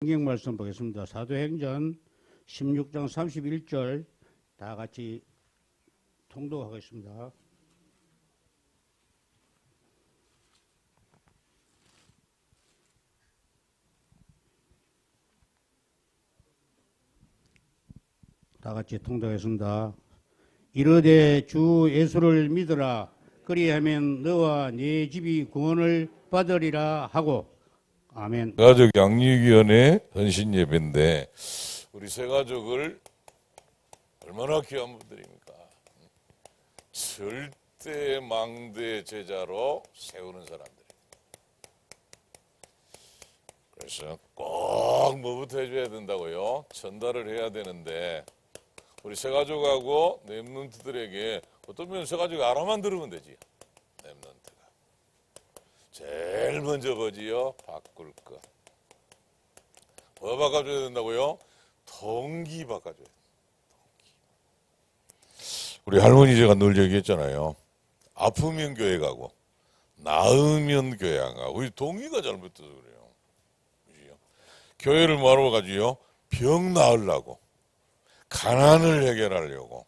성경 말씀 보겠습니다. 사도행전 16장 31절 다 같이 통독하겠습니다. 다 같이 통독하겠습니다. 이르되 주 예수를 믿으라. 그리하면 너와 네 집이 구원을 받으리라 하고. 아멘. 가족 양육위원회 헌신 예배인데 우리 세 가족을 얼마나 귀한 분들입니까? 절대 망대 제자로 세우는 사람들. 그래서 꼭 뭐부터 해줘야 된다고요? 전달을 해야 되는데 우리 세 가족하고 랩런트들에게 어떤 면세 가족이 알아만 들으면 되지. 랩런트가 제일 먼저 뭐지요? 바꿀 것. 뭐 바꿔줘야 된다고요? 동기 바꿔줘야 돼. 우리 할머니 제가 늘 얘기했잖아요. 아프면 교회 가고 나으면 교회 안 가고. 우리 동기가 잘못돼서 그래요. 그죠? 교회를 뭐하러 가지요? 병 나으려고, 가난을 해결하려고.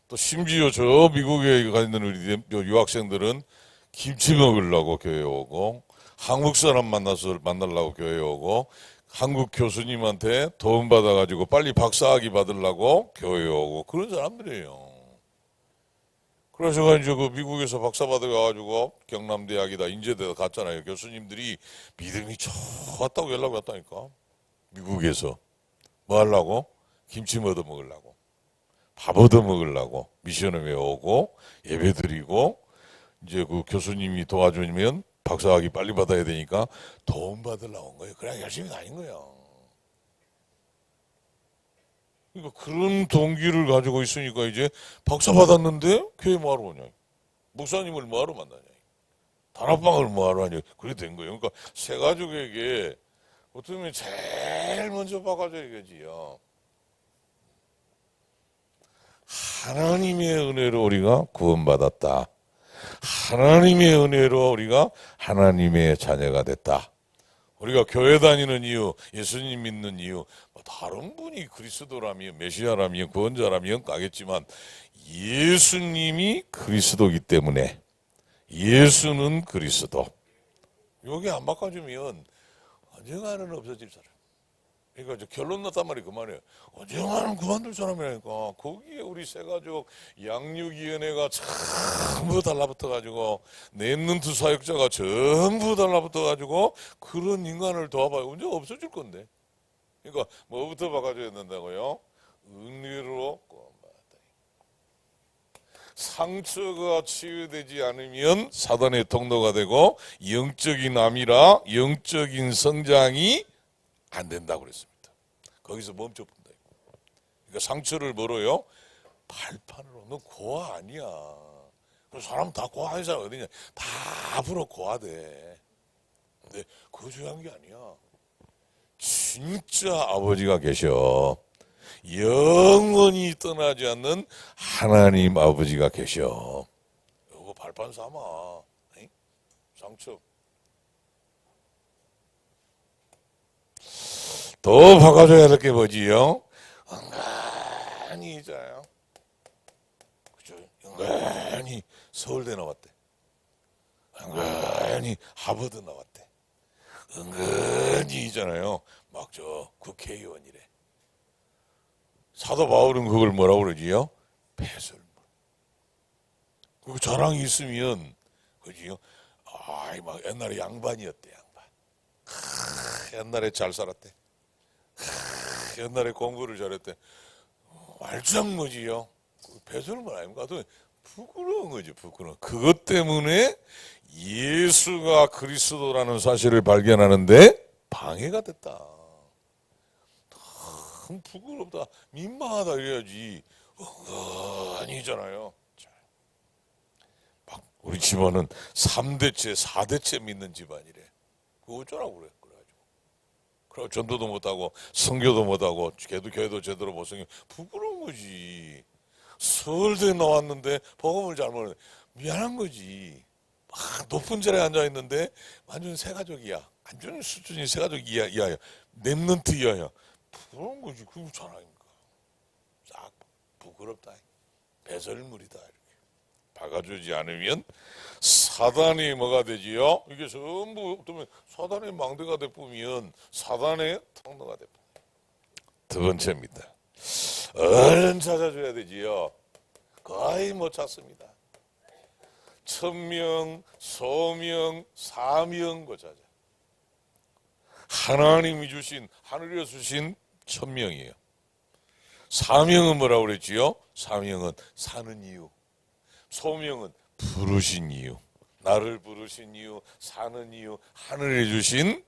또 심지어 저 미국에 가 있는 우리 유학생들은 김치 먹으려고 교회 오고, 한국 사람 만나려고 교회 오고, 한국 교수님한테 도움 받아가지고 빨리 박사학위 받으려고 교회 오고, 그런 사람들이에요. 그래서 이제 그 미국에서 박사 받아가지고 경남대학이다 인제대다 갔잖아요. 교수님들이 믿음이 좋았다고 연락이 왔다니까. 미국에서 뭐 하려고? 김치 얻어 먹으려고, 밥 얻어 먹으려고 미션을 오고 예배 드리고, 이제 그 교수님이 도와주면 박사학위 빨리 받아야 되니까 도움 받으려고 온 거예요. 그냥 열심히 다닌 거예요. 그러니까 그런 동기를 가지고 있으니까 이제 박사 받았는데 교회 뭐하러 오냐, 목사님을 뭐하러 만나냐, 다락방을 뭐하러 하냐, 그래 된 거예요. 그러니까 세 가족에게 어떻게 보면 제일 먼저 바꿔줘야겠지요. 하나님의 은혜로 우리가 구원받았다. 하나님의 은혜로 우리가 하나님의 자녀가 됐다. 우리가 교회 다니는 이유, 예수님 믿는 이유, 뭐 다른 분이 그리스도라면, 메시아라면, 구원자라면 가겠지만 예수님이 그리스도이기 때문에, 예수는 그리스도. 여기 안 바꿔주면 언젠가는 없어질 사람. 그러니까 이제 결론 났단 말이 그 말이에요. 언젠가는 그만둘 사람이라니까. 거기에 우리 세 가족 양육위원회가 전부 달라붙어가지고, 랩런트 사역자가 전부 달라붙어가지고 그런 인간을 도와봐요. 언제 없어질 건데. 그러니까 뭐부터 바꿔줘야 된다고요? 은혜로 구원받았다. 상처가 치유되지 않으면 사단의 통로가 되고 영적인 암이라 영적인 성장이 안 된다고 그랬습니다. 거기서 멈춰본다. 그러니까 상처를 뭐로요? 발판으로. 너 고아 아니야. 사람 다 고아한 사람 어디냐? 다 앞으로 고아돼. 근데 그거 중요한 게 아니야. 진짜 아버지가 계셔. 영원히 떠나지 않는 하나님 아버지가 계셔. 이거 발판 삼아. 상처. 더 바꿔줘야 될 게 뭐지요? 은근히 있잖아요. 그죠? 은근히 서울대 나왔대. 은근히 하버드 나왔대. 은근히 있잖아요. 막 저 국회의원이래. 사도 바울은 그걸 뭐라고 그러지요? 배설물. 그 자랑이 있으면, 그지요? 막 옛날에 양반이었대, 양반. 옛날에 잘 살았대. 옛날에 공부를 잘했대. 말짱뭐지요? 배설물 아닙니까? 부끄러운 거지, 부끄러워. 그것 때문에 예수가 그리스도라는 사실을 발견하는데 방해가 됐다. 참 부끄럽다, 민망하다 이래야지. 아니잖아요. 막 우리 집안은 3대째, 4대째 믿는 집안이래. 그거 어쩌라고 그래. 그리고 전도도 못하고 성교도 못하고 교회도 제대로 못 성교. 부끄러운 거지. 서울대 나왔는데 복음을 잘못, 미안한 거지. 높은 자리에 앉아 있는데 완전 새가족이야. 완전 수준이 새가족 이하야. 랩런트 이하야. 그런 거지. 그거 자랑입니까? 싹 부끄럽다. 배설물이다. 이렇게 박아주지 않으면 사단이 뭐가 되지요? 이게 전부 어쩌면 사단의 망대가 되면 사단의 통로가 되고. 두 번째입니다. 얼른 찾아줘야 되지요. 거의 못 찾습니다. 천명, 소명, 사명 그 찾아. 하나님이 주신 하늘에서 주신 천명이에요. 사명은 뭐라고 그랬지요? 사명은 사는 이유. 소명은 부르신 이유. 나를 부르신 이유, 사는 이유, 하늘에 주신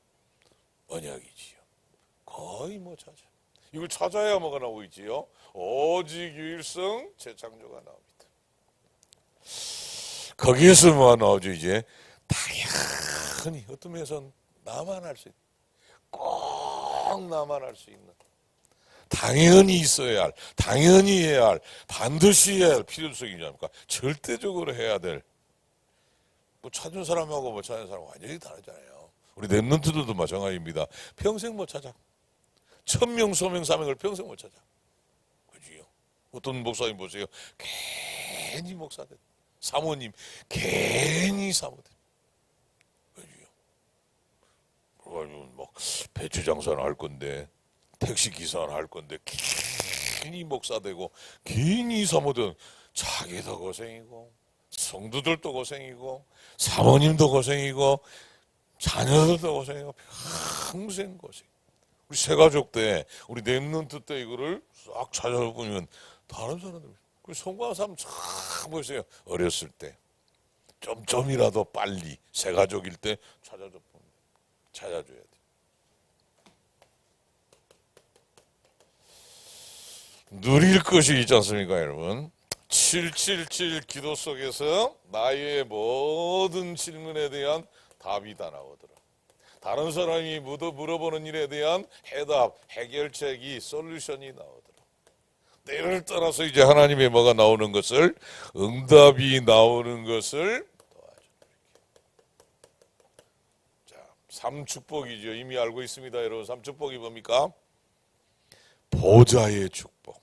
언약이지요. 거의 못 찾아. 이걸 찾아야 뭐가 나오고 있지요? 오직 유일성 재창조가 나옵니다. 거기에서 뭐가 나오죠? 이제 당연히 어떤 면에서는 나만 할 수 있는, 꼭 나만 할 수 있는, 당연히 있어야 할, 당연히 해야 할, 반드시 해야 할 필요성이지 않습니까? 절대적으로 해야 될. 뭐 찾은 사람하고 못 찾은 사람은 완전히 다르잖아요. 우리 랩런트들도 마찬가지입니다. 평생 못 찾아. 천명, 소명, 사명을 평생 못 찾아. 그지요? 어떤 목사님 보세요. 괜히 목사들. 사모님, 괜히 사모들. 그지요? 그래가지고 막 배추 장사를 할 건데, 택시 기사를 할 건데, 괜히 목사 되고, 괜히 사모들. 자기도 고생이고, 성도들도 고생이고, 사모님도 고생이고, 자녀들도 고생이고, 평생 고생. 우리 새가족 때, 우리 랩런트 때 이거를 싹 찾아보면 다른 사람들, 그 성공한 사람 참 보세요. 어렸을 때 좀이라도 빨리 새가족일 때 찾아줘야 돼. 누릴 것이 있지 않습니까, 여러분? 777 기도 속에서 나의 모든 질문에 대한 답이 다 나오더라. 다른 사람이 물어보는 일에 대한 해답, 해결책이, 솔루션이 나오더라. 때를 따라서 이제 하나님의 뭐가 나오는 것을, 응답이 나오는 것을 도와줘. 자, 3축복이죠. 이미 알고 있습니다, 여러분. 3축복이 뭡니까? 보좌의 축복,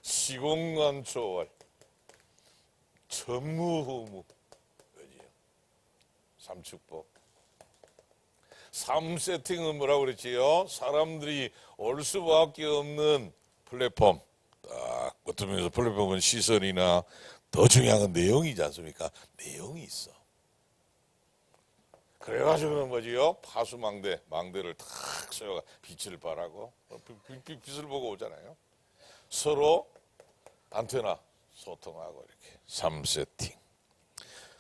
시공간 초월, 전무후무. 3축복. 3세팅은 뭐라고 그랬지요? 사람들이 올 수밖에 없는 플랫폼. 딱 어떤 면에서 플랫폼은 시설이나 더 중요한 건 내용이지 않습니까? 내용이 있어. 그래가지고 뭐지요? 파수망대, 망대를 탁 세워가 빛을 발하고 빛을 보고 오잖아요. 서로 안테나 소통하고 이렇게 3세팅.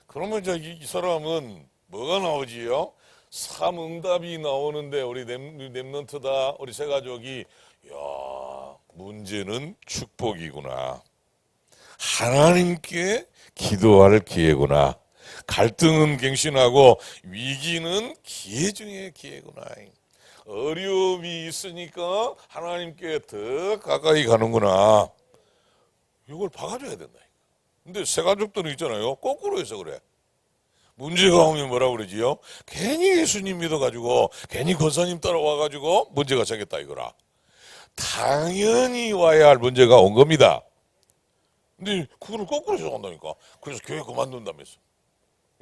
그러면 이제 이 사람은 뭐가 나오지요? 3응답이 나오는데 우리 랩런트다, 우리 새가족이 야, 문제는 축복이구나. 하나님께 기도할 기회구나. 갈등은 갱신하고 위기는 기회 중에 기회구나. 어려움이 있으니까 하나님께 더 가까이 가는구나. 이걸 박아줘야 된다. 근데 새가족들은 있잖아요. 거꾸로 해서 그래. 문제가 오면 뭐라고 그러지요? 괜히 예수님 믿어가지고 괜히 권사님 따라와가지고 문제가 생겼다 이거라. 당연히 와야 할 문제가 온 겁니다. 근데 그거를 거꾸로 생각한다니까. 그래서 교회 그만둔다면서.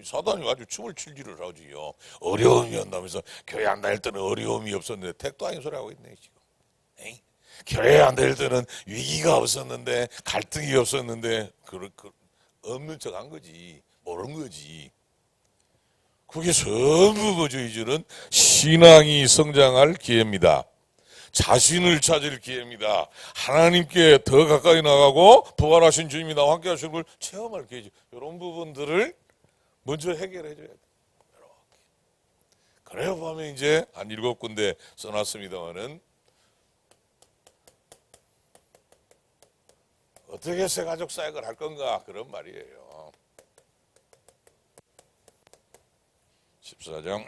사단이 아주 춤을 출지를 하지요. 어려움이 온다면서 교회 안 다닐 때는 어려움이 없었는데 택도 아닌 소리 하고 있네 지금. 에이? 교회 안 다닐 때는 위기가 없었는데 갈등이 없었는데 없는 척 한 거지. 모르는 거지. 그게 전부 뭐죠? 이제는 신앙이 성장할 기회입니다. 자신을 찾을 기회입니다. 하나님께 더 가까이 나가고 부활하신 주님이 나와 함께 하신 걸 체험할 기회죠. 이런 부분들을 먼저 해결해 줘야 돼요. 그래야 보면 이제 한 7군데 써놨습니다만은 어떻게 새가족 사역을 할 건가 그런 말이에요. 14장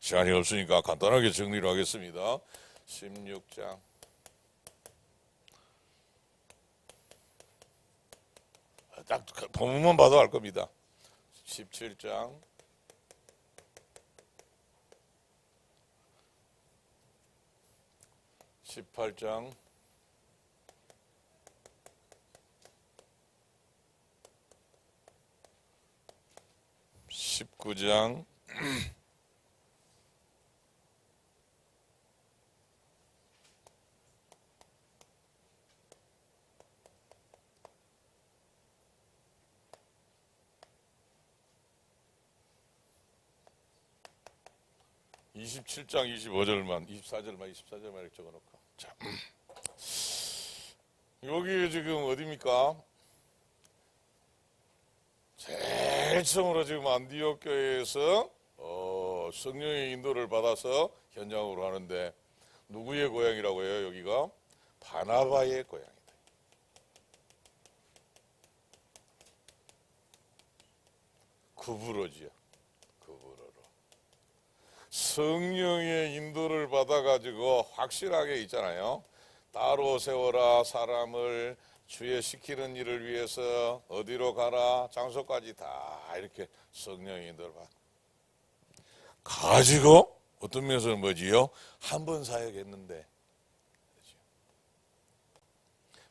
시간이 없으니까 간단하게 정리를 하겠습니다. 16장 딱 본문만 봐도 알 겁니다. 17장 18장 19장 27장 25절만 24절만 이렇게 적어놓고 자 여기 지금 어디입니까? 제일 처음으로 지금 안디옥 교회에서 성령의 인도를 받아서 현장으로 하는데 누구의 고향이라고 해요? 여기가 바나바의 고향이다. 구부러지요. 구부러로 성령의 인도를 받아가지고 확실하게 있잖아요. 따로 세워라 사람을 주의 시키는 일을 위해서 어디로 가라 장소까지 다 이렇게 성령의 인도를 가지고 어떤 면에서는 뭐지요? 한 번 사역했는데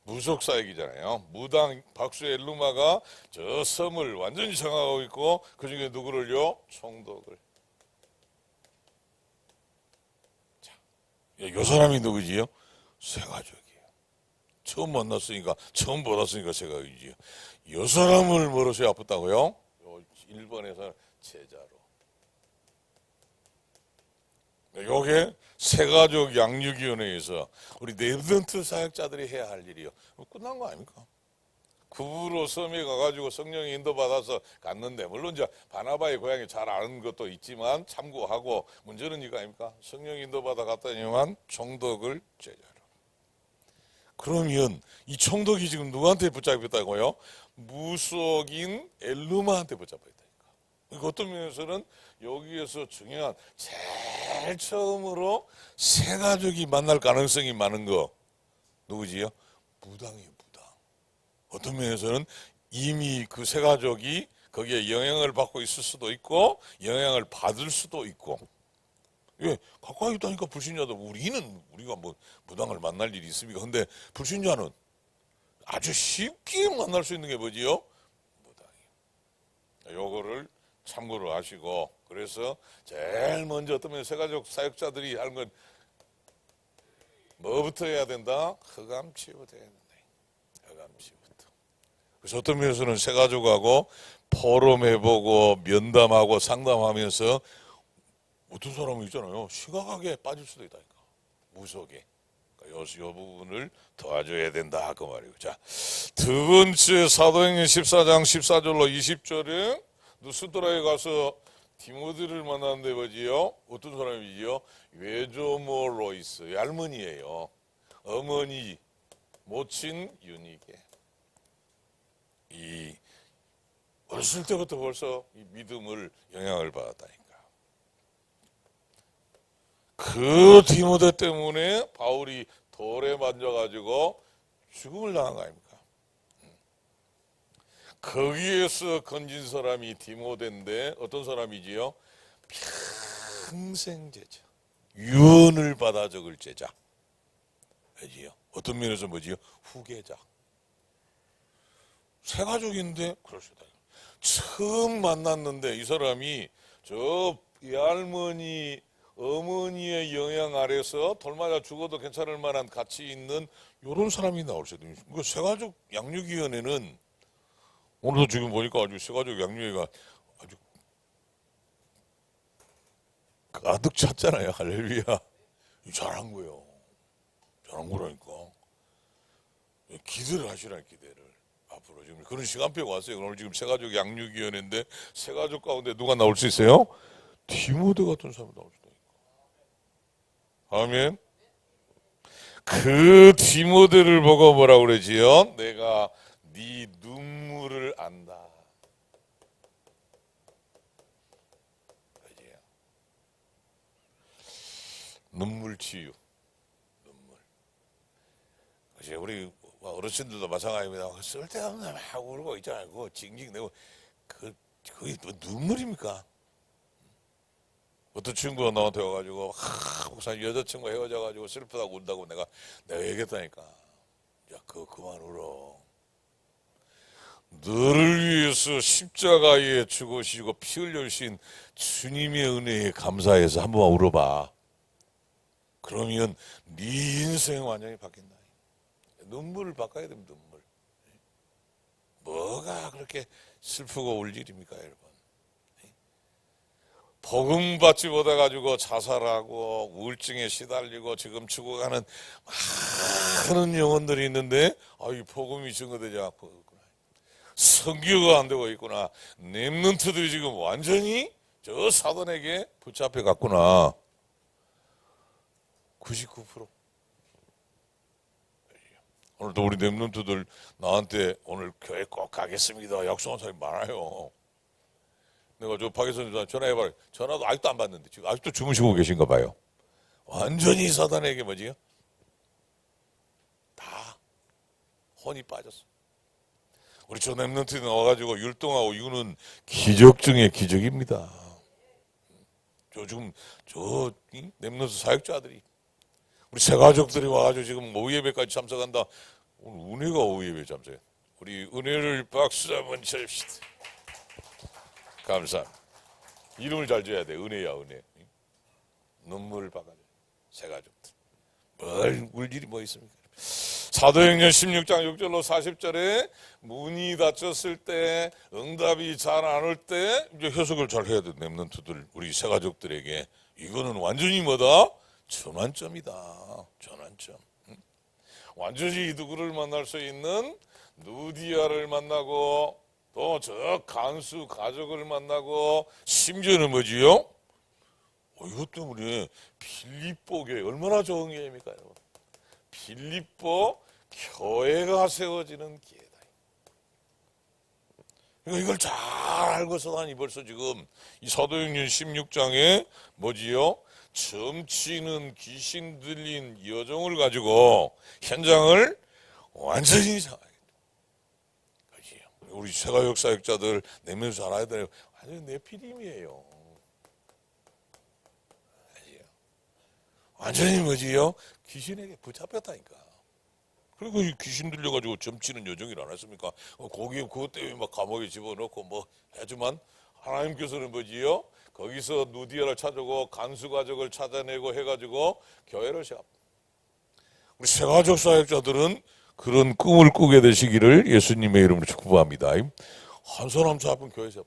무속 사역이잖아요. 무당 박수 엘루마가 저 섬을 완전히 장악하고 있고 그 중에 누구를요? 총독을. 자, 요 사람이 누구지요? 세가족이에요. 처음 만났으니까 처음 받았으니까 세가족이지요. 요 사람을 뭐로서 아팠다고요? 1번에서 제자로. 요게 세가족 양육위원회에서 우리 네브던트 사역자들이 해야 할 일이요. 끝난 거 아닙니까? 구부로 섬에 가가지고 성령의 인도받아서 갔는데 물론 이제 바나바의 고향이 잘 아는 것도 있지만 참고하고 문제는 이거 아닙니까? 성령의 인도받아 갔더니만 총독을 제자로. 그러면 이 총독이 지금 누구한테 붙잡혔다고요? 무속인 엘루마한테 붙잡혔다니까. 그러니까 어떤 면에서는 여기에서 중요한 제일 처음으로 세가족이 만날 가능성이 많은 거 누구지요? 무당이에요. 무당. 어떤 면에서는 이미 그 세가족이 거기에 영향을 받고 있을 수도 있고 영향을 받을 수도 있고. 예, 가까이 있다니까 불신자도 우리가 뭐 무당을 만날 일이 있습니까? 근데 불신자는 아주 쉽게 만날 수 있는 게 뭐지요? 무당이에요. 요거를 참고로 하시고 그래서 제일 먼저 어떤 세가족 사역자들이 하는 건 뭐부터 해야 된다? 흑암치유부터 해야 된다. 흑암치유부터. 그래서 어떤 면에서는 세가족하고 포럼해보고 면담하고 상담하면서 어떤 사람은 있잖아요. 심각하게 빠질 수도 있다니까. 무속에. 그러니까 요 부분을 도와줘야 된다 그 말이고. 자, 두 번째 사도행전 14장 14절로 20절에 누스드라에 가서 디모데를 만났는데 뭐지요? 어떤 사람이지요? 외조모 로이스 할머니예요. 어머니 모친 유니게. 이 어렸을 때부터 벌써 이 믿음을 영향을 받았다니까. 그 디모데 때문에 바울이 돌에 만져가지고 죽음을 당한 거 아닙니까? 거기에서 건진 사람이 디모데인데 어떤 사람이지요? 평생 제자. 유언을 받아 적을 제자. 알지요? 어떤 면에서 뭐지요? 후계자. 세가족인데 그럴 수다. 처음 만났는데 이 사람이 이 할머니 어머니의 영향 아래서 돌맞아 죽어도 괜찮을 만한 가치 있는 이런 사람이 나올 수 있어요. 그 세가족 양육위원회는 오늘도 지금 보니까 아주 세가족 양육회가 아주 가득 찼잖아요. 할렐루야. 잘한 거예요. 잘한 거라니까. 기대를 하시라는 기대를. 앞으로 지금 그런 시간표가 왔어요. 오늘 지금 세가족 양육위원회인데 세가족 가운데 누가 나올 수 있어요? 디모데 같은 사람이 나올 수도 있고. 아멘. 그 디모데를 보고 뭐라고 그러지요? 내가 네 눈물을 안다. 눈물 치유. 눈물. 우리 어르신들도 마찬가지입니다. 쓸데없는 막 울고 있잖아요. 그거 징징대고 그게 뭐 눈물입니까? 어떤 친구가 나한테 와가지고 목사님 여자친구가 헤어져가지고 슬프다고 운다고 내가 얘기했다니까. 야, 그거 그만 울어. 너를 위해서 십자가에 죽으시고 피 흘려주신 주님의 은혜에 감사해서 한번 울어봐. 그러면 네 인생 완전히 바뀐다. 눈물을 바꿔야 됩니다. 눈물. 뭐가 그렇게 슬프고 울 일입니까, 여러분? 복음 받지 못해가지고 자살하고 우울증에 시달리고 지금 죽어가는 많은 영혼들이 있는데, 이 복음이 증거되지 않고 있구나. 성교가 안 되고 있구나. 렘넌트들이 지금 완전히 저 사단에게 붙잡혀 갔구나. 99%. 오늘도 우리 렘넌트들 나한테 오늘 교회 꼭 가겠습니다 약속한 사람이 많아요. 내가 저 박예선님 전화해봐요. 전화도 아직도 안 받는데 지금 아직도 주무시고 계신가 봐요. 완전히 사단에게 뭐지요? 다 혼이 빠졌어. 우리 저 렘넌트에 나와가지고 율동하고 이거는 기적 중의 기적입니다. 저 렘넌트 사역자들이 우리 새 가족들이 와가지고 지금 오후 예배까지 참석한다. 오늘 은혜가 오후 예배 참석해. 우리 은혜를 박수 한번 쳐줍시다. 감사합니다. 이름을 잘 줘야 돼. 은혜야, 은혜. 눈물을 박아줘. 새 가족들. 뭘 울 일이 뭐 있습니까? 사도행전 16장 6절로 40절에 문이 닫혔을 때 응답이 잘 안 올 때 이제 해석을 잘 해야 돼. 렘넌트들 우리 새 가족들에게 이거는 완전히 뭐다? 전환점이다. 전환점. 완전히 누구를 만날 수 있는 누디아를 만나고 또 저 간수 가족을 만나고 심지어는 뭐지요? 이것 때문에 빌립보 교회 얼마나 좋은 교회입니까, 여러분? 빌립보 교회가 세워지는 기회다. 그러니까 이걸 잘 알고서다니 벌써 지금 이 사도행전 16장에 뭐지요? 점치는 귀신 들린 여종을 가지고 현장을 완전히 장악했다. 우리 세가 역사역자들 내면서 알아야 돼요. 완전히 네피림이에요. 완전히 뭐지요? 귀신에게 붙잡혔다니까. 그리고 이 귀신 들려가지고 점치는 여정이라 안 했습니까? 거기에 그것 때문에 막 감옥에 집어넣고 뭐 하지만 하나님께서는 뭐지요? 거기서 누디아를 찾아고 간수 가족을 찾아내고 해가지고 교회를 세워. 우리 세가족 사역자들은 그런 꿈을 꾸게 되시기를 예수님의 이름으로 축복합니다. 한 사람 잡은 교회 세워.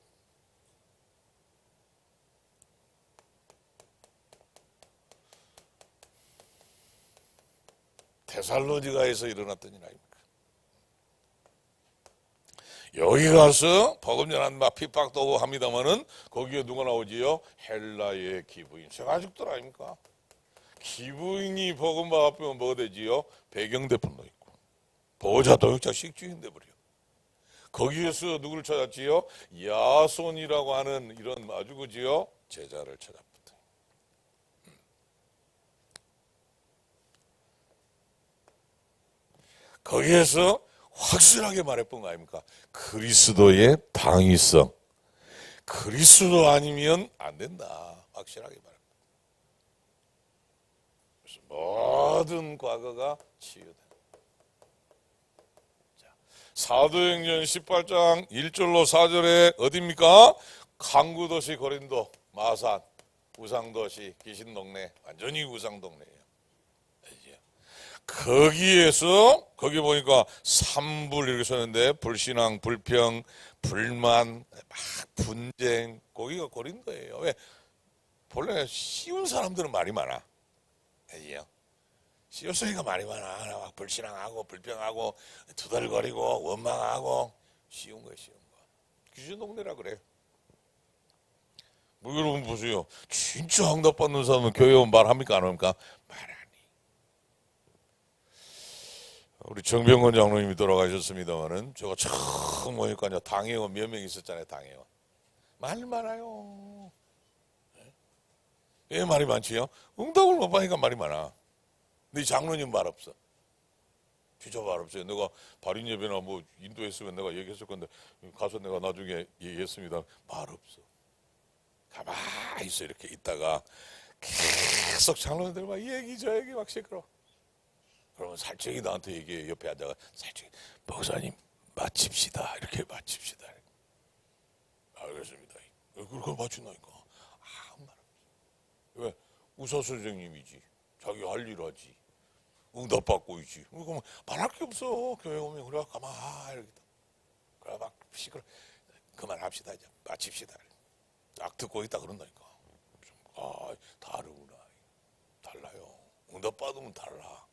데살로니가에서 일어났던 일 아닙니까? 여기 가서 복음 전한 막 핍박도 오고 합니다만은 거기에 누가 나오지요? 헬라의 기부인, 세가족들 아닙니까? 기부인이 복음 받으면 뭐가 되지요? 배경대품도 있고 보호자 동역자 식주인 돼버려. 거기에서 누구를 찾았지요? 야손이라고 하는 이런 아주 그지요? 제자를 찾았다. 거기에서 확실하게 말해본 거 아닙니까? 그리스도의 당위성. 그리스도 아니면 안 된다. 확실하게 말합니다. 그래서 모든 과거가 치유된다. 사도행전 18장 1절로 4절에 어디입니까? 항구도시 고린도, 마산, 우상도시, 귀신동네, 완전히 우상동네예요. 거기에서 거기 보니까 삼불 이렇게 썼는데 불신앙, 불평, 불만, 막 분쟁. 거기가 고린도예요. 왜? 본래 쉬운 사람들은 말이 많아. 알지요? 쉬웠으니까 말이 많아. 막 불신앙하고 불평하고 두덜거리고 원망하고 쉬운 거예요, 쉬운 거. 귀신 동네라 그래. 뭐 여러분 보세요. 진짜 응답받는 사람은 교회 오면 말합니까 안 합니까? 말 안 해. 우리 정병건 장로님이 돌아가셨습니다만은 제가 처음 보니까 당회원 몇 명 있었잖아요. 당회원 말 많아요. 왜 말이 많지요? 응답을 못 받으니까 말이 많아. 근데 이 장로님 말 없어. 진짜 말 없어요. 내가 발인 예배나 뭐 인도했으면 내가 얘기했을 건데 가서 내가 나중에 얘기했습니다. 말 없어. 가만히 있어 이렇게 있다가 계속 장로님들 막 얘기 저 얘기 막 시끄러. 그러면 살짝이 나한테 얘기해. 옆에 앉아가 살짝 목사님 마칩시다 이렇게 마칩시다. 알겠습니다. 그걸 맞춘다니까. 아무 말 없어. 왜? 의사 선생님이지. 자기 할 일 하지. 응답받고 있지. 그럼 말할 게 없어. 교회 오면 그래 가만 이렇게. 그래 막 시끄러. 그만합시다 이제 마칩시다. 딱 듣고 있다 그런다니까. 아 다르구나. 달라요. 응답 받으면 달라.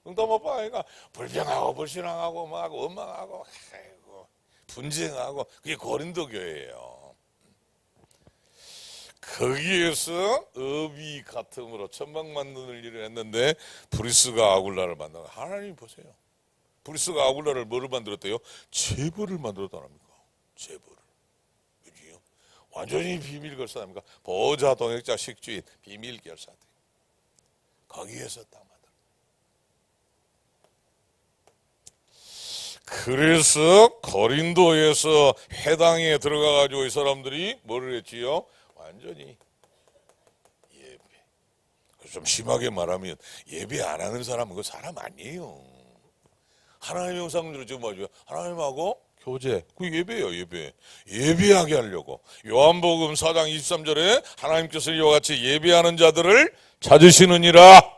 응답 못 받으니까 불평하고 불신앙하고 막 원망하고 아이고, 분쟁하고 그게 고린도 교회예요. 거기에서 업이 같음으로 천막 만드는 일을 했는데 브리스가 아굴라를 만나고 하나님 보세요. 브리스가 아굴라를 뭐를 만들었대요? 제벌을 만들었다랍니까? 제벌을. 그지요? 완전히 비밀 결사입니까? 보호자 동역자 식주인 비밀 결사대. 거기에서 딱 만들어. 그래서 고린도에서 회당에 들어가가지고 이 사람들이 뭐를 했지요? 완전히 예배. 좀 심하게 말하면 예배 안 하는 사람은 그 사람 아니에요. 하나님의 형상대로 지금 뭐죠? 하나님하고 교제. 그 예배예요, 예배. 예배하게 하려고. 요한복음 4장 23절에 하나님께서 이와 같이 예배하는 자들을 찾으시느니라.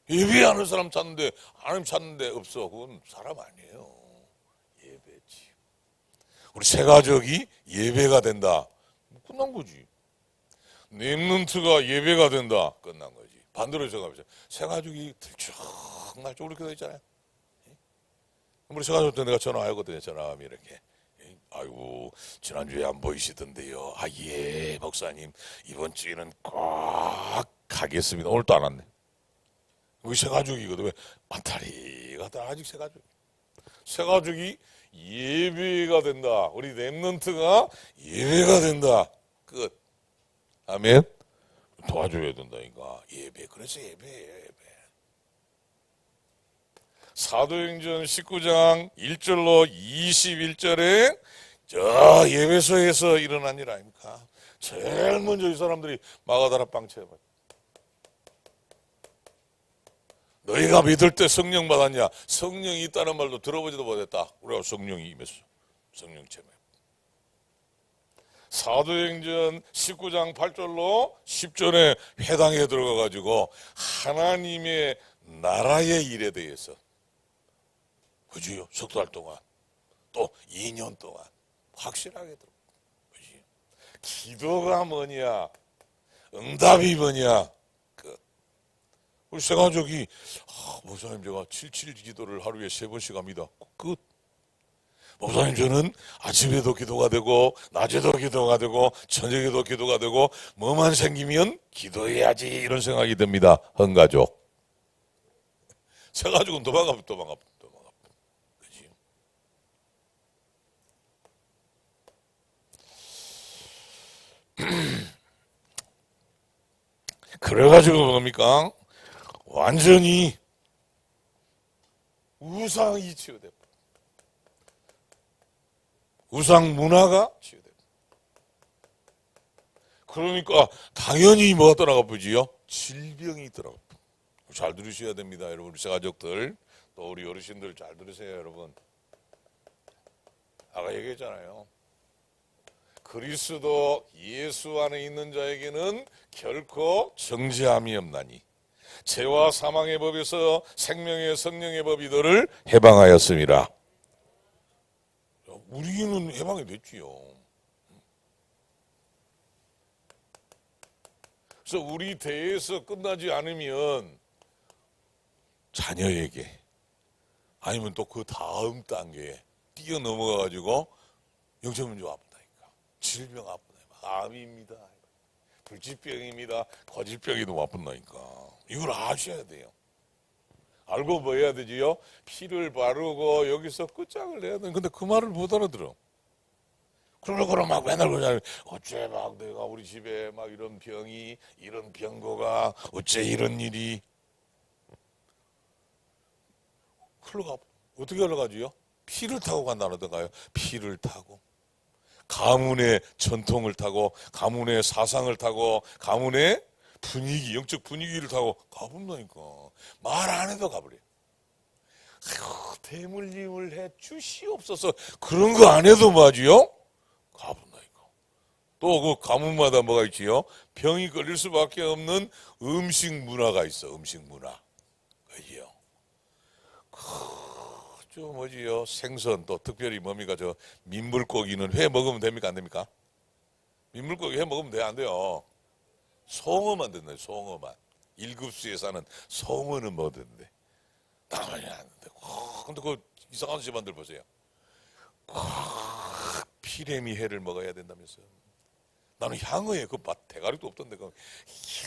예배하는 사람 찾는데 하나님 찾는데 없어. 그건 사람 아니에요. 예배지. 우리 새 가족이 예배가 된다. 끝난 거지. 렘넌트가 예배가 된다. 끝난 거지. 반대로 생각해보세요. 새 가족이 들쭉날쭉 이렇게 돼 있잖아요. 우리 새 가족 때 내가 전화하거든요. 전화하면 이렇게. 아이고 지난주에 안 보이시던데요. 아 예 목사님 이번 주에는 꼭 가겠습니다. 오늘도 안 왔네. 우리 새 가족이거든. 왜? 안타리가 다 아직 새 가족. 새 가족이 예배가 된다. 우리 렘넌트가 예배가 된다. 끝. 아멘. 도와줘야 된다니까. 예배. 그래서 예배예요. 예배. 사도행전 19장 1절로 21절에 저 예배소에서 일어난 일 아닙니까? 제일 먼저 이 사람들이 마가다라 빵 채워봐. 너희가 믿을 때 성령 받았냐? 성령이 있다는 말도 들어보지도 못했다. 우리가 성령이 임했어. 성령 체험. 사도행전 19장 8절로 10절에 회당에 들어가가지고 하나님의 나라의 일에 대해서 그지요? 석 달 동안 또 2년 동안 확실하게 들어. 그지요? 기도가 뭐냐? 응답이 뭐냐? 우리 새 가족이 목사님 제가 77 기도를 하루에 3번씩 합니다. 끝. 목사님 저는 아침에도 기도가 되고 낮에도 기도가 되고 저녁에도 기도가 되고 뭐만 생기면 기도해야지 이런 생각이 듭니다. 한 가족. 새 가족은 도망가. 그지? 그래가지고 뭡니까? 완전히 우상이 치유되고 우상 문화가 치유되고 그러니까 당연히 뭐가 떠나가 보지요? 질병이 떠나가. 잘 들으셔야 됩니다, 여러분. 우리 가족들 또 우리 어르신들 잘 들으세요, 여러분. 아까 얘기했잖아요. 그리스도 예수 안에 있는 자에게는 결코 정죄함이 없나니 죄와 사망의 법에서 생명의 성령의 법이 너를 해방하였습니다. 우리는 해방이 됐지요. 그래서 우리 대에서 끝나지 않으면 자녀에게 아니면 또 그 다음 단계에 뛰어넘어가지고 영적 문제 아프다니까. 질병 아프다. 암입니다. 불치병입니다. 고질병이 너무 아픈다니까. 이걸 아셔야 돼요. 알고 뭐 해야 되지요? 피를 바르고 여기서 끝장을 내야 돼. 근데 그 말을 못 알아들어. 그러고 막 맨날 그냥 어째 막 내가 우리 집에 막 이런 병이 이런 병고가 어째 이런 일이. 흘러가. 어떻게 흘러가지요? 피를 타고 간다던가요? 피를 타고. 가문의 전통을 타고, 가문의 사상을 타고, 가문의 분위기, 영적 분위기를 타고 가본다니까. 말 안 해도 가버려. 대물림을 해 주시옵소서. 그런 거 안 해도 맞지요? 가본다니까. 또 그 가문마다 뭐가 있지요? 병이 걸릴 수밖에 없는 음식 문화가 있어. 음식 문화. 그지요? 저 뭐지요? 생선 또 특별히 뭡니까? 저 민물고기는 회 먹으면 됩니까? 안 됩니까? 민물고기 회 먹으면 돼요? 안 돼요? 송어만 된다. 송어만. 1급수에 사는 송어는 뭐 된대. 나만이 안 된대. 근데 그 이상한 집안들 보세요. 피레미 회를 먹어야 된다면서요. 나는 향어에 그 맛 대가리도 없던데 그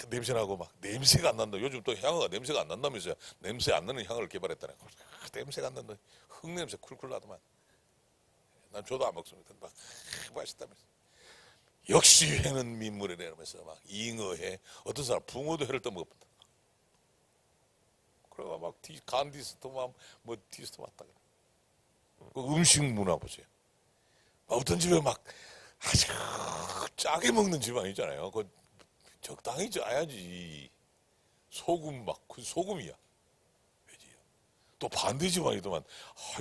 냄새나고 막 냄새가 안 난다. 요즘 또 향어가 냄새가 안 난다면서요. 냄새 안 나는 향을 개발했다네. 냄새가 안 난다. 흙냄새 쿨쿨 나더만. 난 저도 안 먹습니다. 막 맛있다면서. 역시 회는 민물에 내면서 막 잉어회, 어떤 사람 붕어도 회를 떠먹었다. 그래가 막 간디스토만 뭐 디스토마다. 그 음식 문화 보세요. 어떤 집에 막 아주 짜게 먹는 집안 있잖아요. 그 적당히 짜야지. 소금 막 그 소금이야. 또 반대 집안이더만.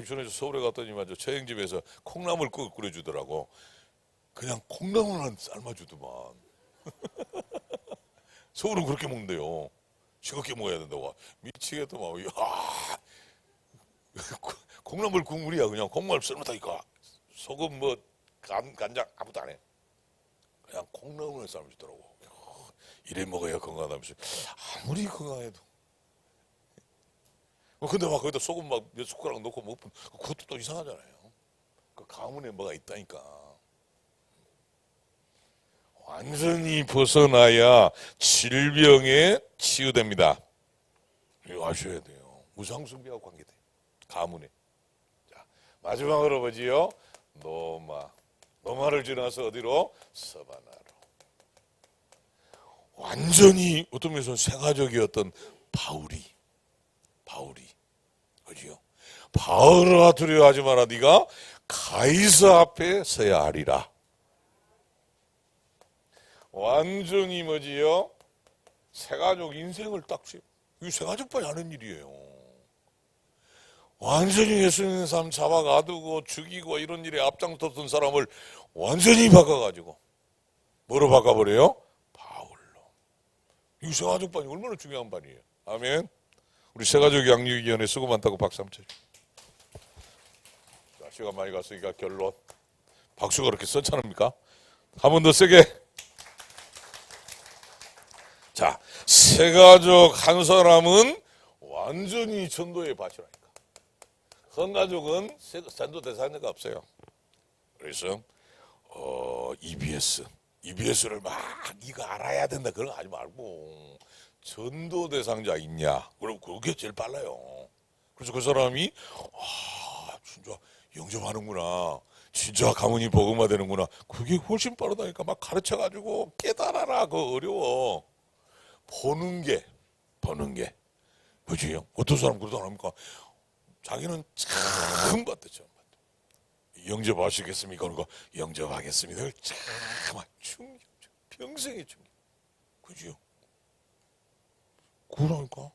전에 서울에 갔더니만 저 처형집에서 콩나물 끓여주더라고. 그냥 콩나물만 삶아주더만. 서울은 그렇게 먹는데요. 싱겁게 먹어야 된다고. 미치겠더만. 이야. 콩나물 국물이야. 그냥 콩나물 삶았다니까. 소금 뭐 간장 아무것도 안 해. 그냥 콩나물을 삶아주더라고. 이래 먹어야 건강하다면서. 아무리 건강해도. 근데 막 거기다 소금 막 몇 숟가락 넣고 먹으면 그것도 또 이상하잖아요. 그 가문에 뭐가 있다니까. 완전히 벗어나야 질병에 치유됩니다. 이거 아셔야 돼요. 우상숭배하고 관계돼. 가문에. 자, 마지막으로 보지요. 노마. 노마를 지나서 어디로? 서바나로. 완전히 어떤 면에서는 생화적이었던 바울이. 그지요? 바울아 두려워하지 마라. 네가 가이사 앞에 서야 하리라. 완전히 뭐지요? 새가족 인생을 딱 이 새가족만이 하는 일이에요. 완전히 예수님 삶 잡아가두고 죽이고 이런 일에 앞장섰던 사람을 완전히 바꿔가지고 뭐로 바꿔버려요? 바울로. 이 새가족반이 얼마나 중요한 반이에요. 아멘. 우리 새가족 양육위원회 수고 많다고 박수 한번 쳐주세요. 자, 시간 많이 갔으니까 결론. 박수가 그렇게 선찬합니까? 한 번 더 세게. 자, 새가족 한 사람은 완전히 전도의 밭이라니까. 한 가족은 전도 대상자가 없어요. 그래서 EBS를 막 네가 알아야 된다 그런 거 하지 말고 전도 대상자 있냐? 그럼 그게 제일 빨라요. 그래서 그 사람이 진짜 영접하는구나. 진짜 가문이 복음화 되는구나. 그게 훨씬 빠르다니까. 막 가르쳐가지고 깨달아라. 그거 어려워. 보는 게. 그지? 어떤 사람 그러다 합니까? 자기는 처음 봤대. 영접하시겠습니까? 그러니까 영접하겠습니다. 참 충격. 평생의 충격. 그지요? 그러니까.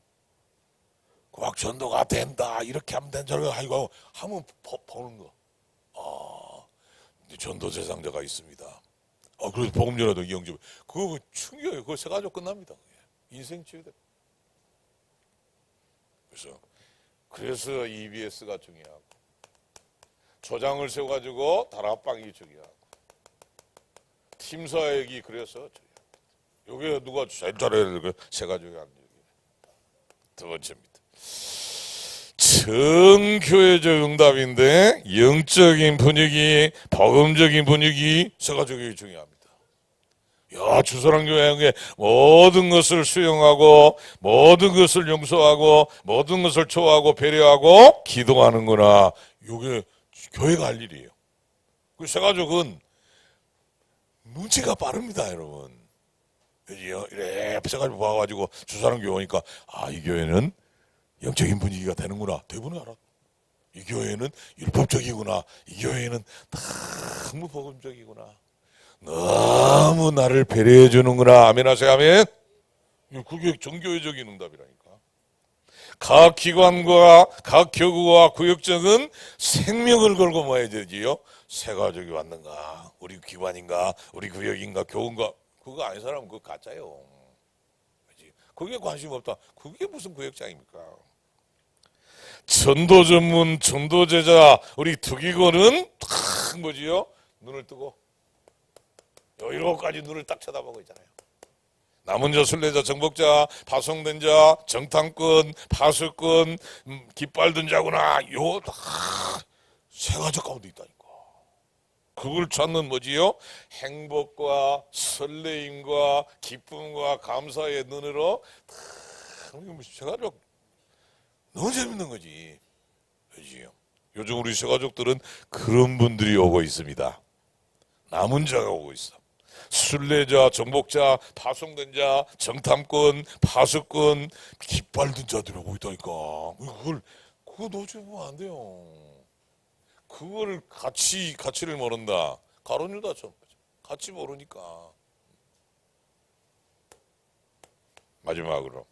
막 전도가 된다. 이렇게 하면 된다. 하고 하면 보는 거. 전도 대상자가 있습니다. 그래서 복음 전에도 영접. 그거 충격이에요. 그거 새가족 끝납니다. 인생 치유돼. 그래서 EBS가 중요하고 조장을 세워가지고 다락방이 중요하고 팀사역이 그래서 중요합니다. 이게 누가 제일 잘해야 될 새가족이 안 돼요. 두 번째입니다. 정교회적 응답인데 영적인 분위기, 복음적인 분위기, 새가족이 중요합니다. 주사랑교회의 모든 것을 수용하고 모든 것을 용서하고 모든 것을 초하고 배려하고 기도하는구나. 이게 교회가 할 일이에요. 그 새가족은 눈치가 빠릅니다, 여러분. 이래 새가족 봐가지고 주사랑교회 오니까 이 교회는 영적인 분위기가 되는구나. 대부분 알아. 이 교회는 율법적이구나. 이 교회는 너무 복음적이구나. 너무 나를 배려해 주는구나. 아멘 하세요. 아멘. 그게 정교회적인 응답이라니까. 각 기관과 각 교구와 구역장은 생명을 걸고 모아야 되지요. 새 가족이 왔는가, 우리 기관인가, 우리 구역인가, 교훈가, 그거 아닌 사람은 그거 가짜요. 그렇지? 그게 관심 없다. 그게 무슨 구역장입니까? 전도 전문, 전도 제자, 우리 투기고는 탁 뭐지요? 눈을 뜨고 여기로까지 눈을 딱 쳐다보고 있잖아요. 남은 자, 순례자, 정복자, 파송된 자, 정탐꾼, 파수꾼, 깃발 든 자구나. 요 다 세 가지 가운데 있다니까. 그걸 찾는 뭐지요? 행복과 설레임과 기쁨과 감사의 눈으로 다 세 가지 너무 재밌는 거지. 그지요? 요즘 우리 세 가족들은 그런 분들이 오고 있습니다. 남은 자가 오고 있어. 순례자, 정복자, 파송된 자, 정탐꾼, 파수꾼, 깃발 든 자들이 오고 있다니까. 그거 놓치면 안 돼요. 그걸 가치를 모른다. 가룟 유다처럼 가치 모르니까. 마지막으로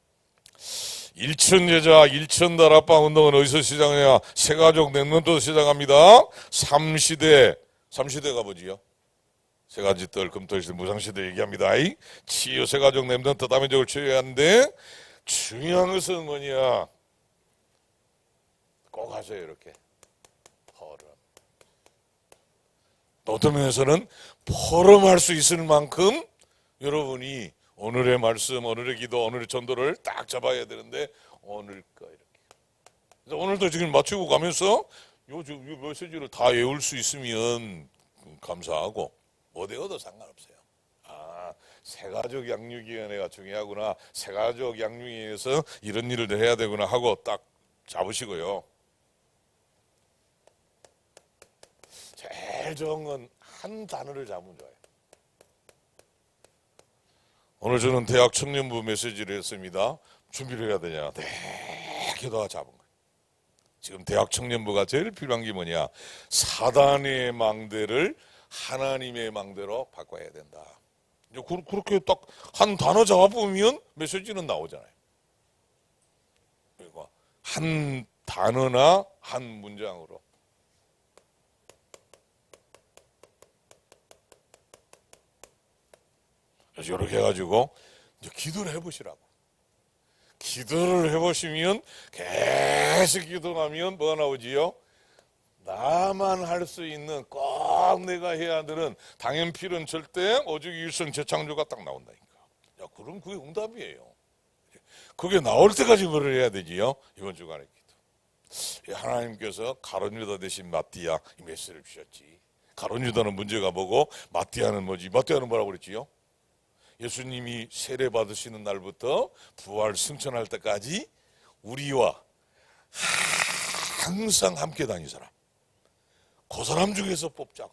일천제자, 일천다락방 운동은 어디서 시작하냐? 새가족 넷면도 시작합니다. 삼시대가 뭐지요? 세 가지 뜰, 금토일실, 무상시대 얘기합니다. 치유, 세가족 냄든 다민족을 치유해야 하는데 중요한 것은 뭐냐? 꼭 하세요. 이렇게 포럼. 어떤 면에서는 포럼할 수 있을 만큼 여러분이 오늘의 말씀, 오늘의 기도, 오늘의 전도를 딱 잡아야 되는데 오늘 거 이렇게. 그래서 오늘도 지금 맞추고 가면서 요 메시지를 다 외울 수 있으면 감사하고 못 외워도 상관없어요. 새가족 양육위원회가 중요하구나. 새가족 양육위원회에서 이런 일을 해야 되구나 하고 딱 잡으시고요. 제일 좋은 건 한 단어를 잡으면 좋아요. 오늘 저는 대학 청년부 메시지를 했습니다. 준비를 해야 되냐? 네, 기도가 잡은 거예요. 지금 대학 청년부가 제일 필요한 게 뭐냐? 사단의 망대를 하나님의 망대로 바꿔야 된다. 그렇게 딱 한 단어 잡아보면 메시지는 나오잖아요. 그러니까 한 단어나 한 문장으로. 그래서 이렇게 해가지고 이제 기도를 해보시라고. 기도를 해보시면 계속 기도하면 뭐가 나오지요? 나만 할 수 있는 꼭 내가 해야 되는 당연필은 절대 오직 일성 재창조가 딱 나온다니까. 야, 그럼 그게 응답이에요. 그게 나올 때까지 뭐를 해야 되지요? 이번 주간에 기도. 하나님께서 가룟 유다 대신 마띠아 이 메시지를 주셨지. 가룟 유다는 문제가 뭐고 마띠아는 뭐지? 마띠아는 뭐라고 그랬지요? 예수님이 세례 받으시는 날부터 부활 승천할 때까지 우리와 항상 함께 다닌 사람. 그 사람 중에서 뽑자.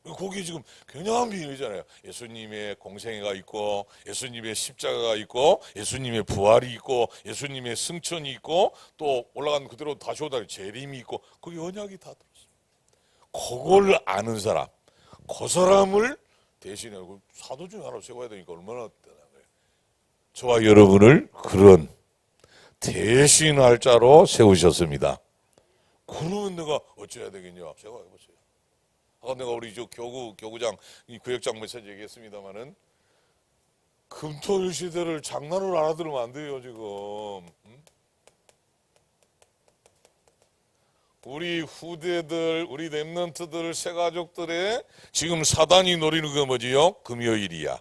거기 지금 굉장한 비밀이잖아요. 예수님의 공생애가 있고, 예수님의 십자가가 있고, 예수님의 부활이 있고, 예수님의 승천이 있고, 또 올라간 그대로 다시 오다 재림이 있고, 거기 언약이 다 들었어요. 그걸 아는 사람, 그 사람을 대신에 사도 중에 하나 세워야 되니까 얼마나 대단한 거예요. 저와 여러분을 그런 대신할 자로 세우셨습니다. 그러면 내가 어찌해야 되겠냐? 생각해보세요. 아까 내가 우리 저 교구장, 이 구역장 메시지 얘기했습니다만은 금토일 시대를 장난으로 알아들으면 안 돼요, 지금. 우리 후대들, 우리 렘넌트들, 새가족들의 지금 사단이 노리는 게 뭐지요? 금요일이야.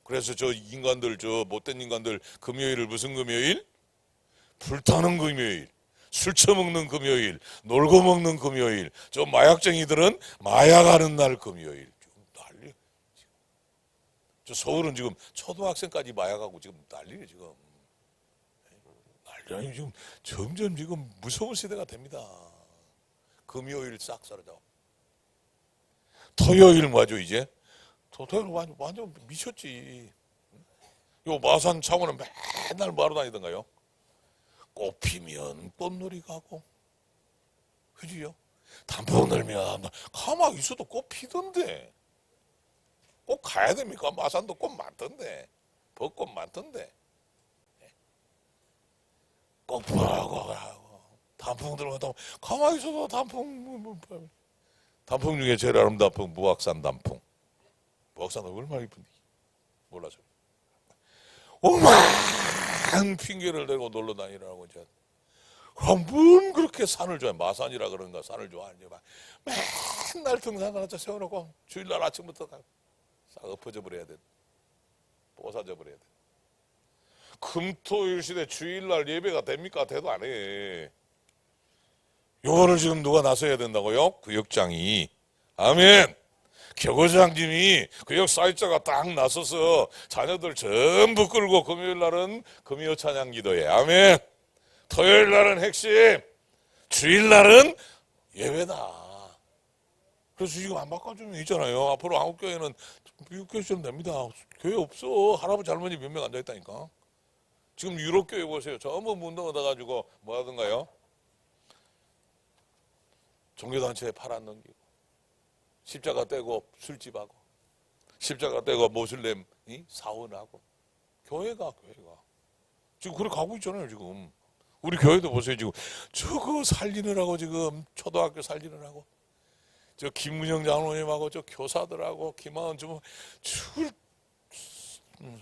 그래서 저 인간들, 저 못된 인간들 금요일을 무슨 금요일? 불타는 금요일. 술 처먹는 금요일, 놀고 먹는 금요일, 저 마약쟁이들은 마약하는 날 금요일. 지금 난리. 저 서울은 지금 초등학생까지 마약하고 지금 난리네 지금. 난리. 지금 점점 지금 무서운 시대가 됩니다. 금요일 싹 사라져. 토요일 뭐죠 이제? 토요일 완전 미쳤지. 요 마산 창원은 맨날 뭐하러 다니던가요? 꽃 피면 꽃놀이 가고 그지요? 단풍 들면 가만히 있어도 꽃 피던데. 꼭 가야 됩니까? 마산도 꽃 많던데. 벚꽃 많던데. 꽃 보라고 단풍 들면 가만히 있어도 단풍 중에 제일 아름다운 단풍 무악산 단풍. 무악산 얼마나 이쁜데 몰라서. 오만 핑계를 대고 놀러 다니라고 이제. 그럼 뭔 그렇게 산을 좋아해? 마산이라 그런가 산을 좋아하는지 막 맨날 등산 하나 세워놓고 주일날 아침부터 싹 엎어져 버려야 돼. 뽀사져 버려야 돼. 금토일 시대 주일날 예배가 됩니까? 돼도 안 해. 요거를 지금 누가 나서야 된다고요? 구역장이. 아멘. 교구장님이 구역 사회자가 딱 나서서 자녀들 전부 끌고 금요일 날은 금요 찬양 기도해. 아멘. 토요일 날은 핵심, 주일 날은 예배다. 그래서 지금 안 바꿔주면 있잖아요. 앞으로 한국교회는 미국교회처럼 됩니다. 교회 없어. 할아버지 할머니 몇 명 앉아있다니까. 지금 유럽교회 보세요. 전부 문동 얻어가지고 뭐 하던가요? 종교단체에 팔 안 넘기고 십자가 떼고 술집하고 십자가 떼고 모슬렘 사원하고 교회가 지금 그렇게 가고 있잖아요. 지금 우리 교회도 보세요. 지금 저거 살리느라고 지금 초등학교 살리느라고 저 김문영 장로님하고 저 교사들하고 김하은 좀 죽을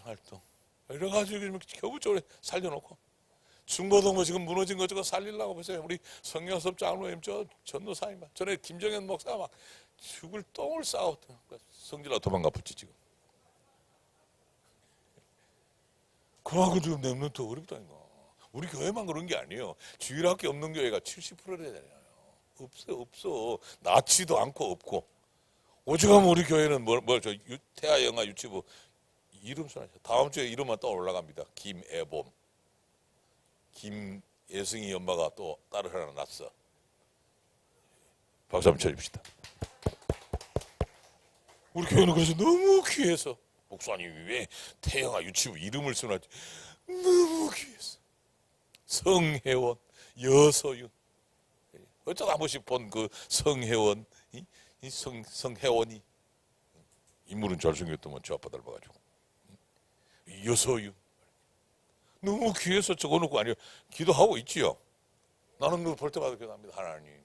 활동 이래 가지고 지금 겨우적으로 살려놓고 중고등부 지금 무너진 거 저거 살리려고 보세요. 우리 성경섭 장로님 저 전도사님 전에 김정현 목사 막 죽을 똥을 싸웠던 성질나 도망가 붙지 지금. 그만큼 지금 랩런트 어렵다니까. 우리 교회만 그런 게 아니에요. 주일학교 없는 교회가 70%잖아요. 없어. 낳지도 않고 없고. 오죽하면 우리 교회는 저 태아 영아 유치부 이름 써놨죠. 다음 주에 이름만 또 올라갑니다. 김애봄. 김예승이 엄마가 또 딸을 하나 낳았어. 박수 한번 쳐줍시다. 우리 교회는 그래서 너무 귀해서 목사님이 왜 태영아 유치부 이름을 써놨지? 너무 귀해서 성혜원, 여서윤 어쩌다 한 번씩 본 그 성혜원 성혜원이 인물은 잘생겼더만 저 아빠 닮아가지고 여서윤 너무 귀해서 적어놓고 아니요 기도하고 있지요. 나는 그거 볼 때마다 기도합니다. 하나님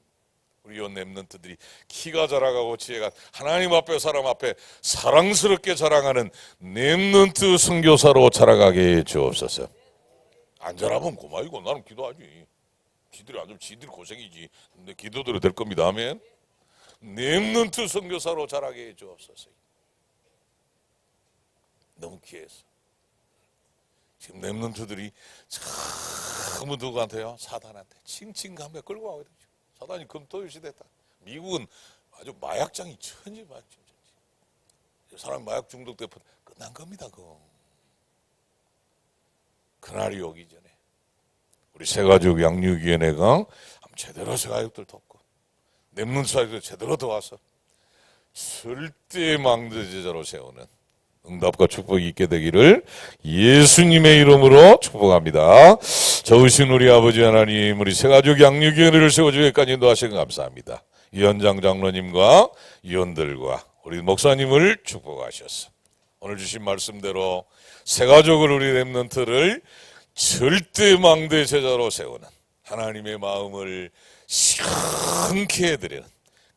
우리 요 랩런트들이 키가 자라가고 지혜가 하나님 앞에 사람 앞에 사랑스럽게 자랑하는 랩런트 선교사로 자라가게 해 주옵소서. 안 자라면 고마이고 나는 기도하지. 지들이 안 되면 지들이 고생이지. 근데 기도대로 될 겁니다. 아멘. 랩런트 선교사로 자라게 해 주옵소서. 너무 귀해서 지금 랩런트들이 전부 누구한테요? 사단한테 칭칭감에 끌고 가거든요. 사단이 금토일 시대다. 미국은 아주 마약장이 천지마약장. 사람 마약 중독돼 끝난 겁니다. 그거. 그날이 오기 전에 우리 새가족 양육위원회가 제대로 새가족들 돕고 랩런트 사역들 제대로 도와서 절대 망대 제자로 세우는 응답과 축복이 있게 되기를 예수님의 이름으로 축복합니다. 저으신 우리 아버지 하나님, 우리 새가족 양육위원회를 세워주기까지 인도하시는 감사합니다. 위원장 장로님과 위원들과 우리 목사님을 축복하셨어. 오늘 주신 말씀대로 새가족을 우리 랩런트를 절대 망대 제자로 세우는 하나님의 마음을 시원케 해드리는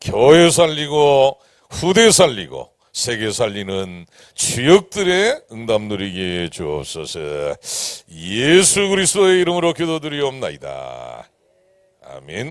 교회 살리고 후대 살리고 세계 살리는 주역들의 응답 누리게 해 주옵소서. 예수 그리스도의 이름으로 기도드리옵나이다. 아멘.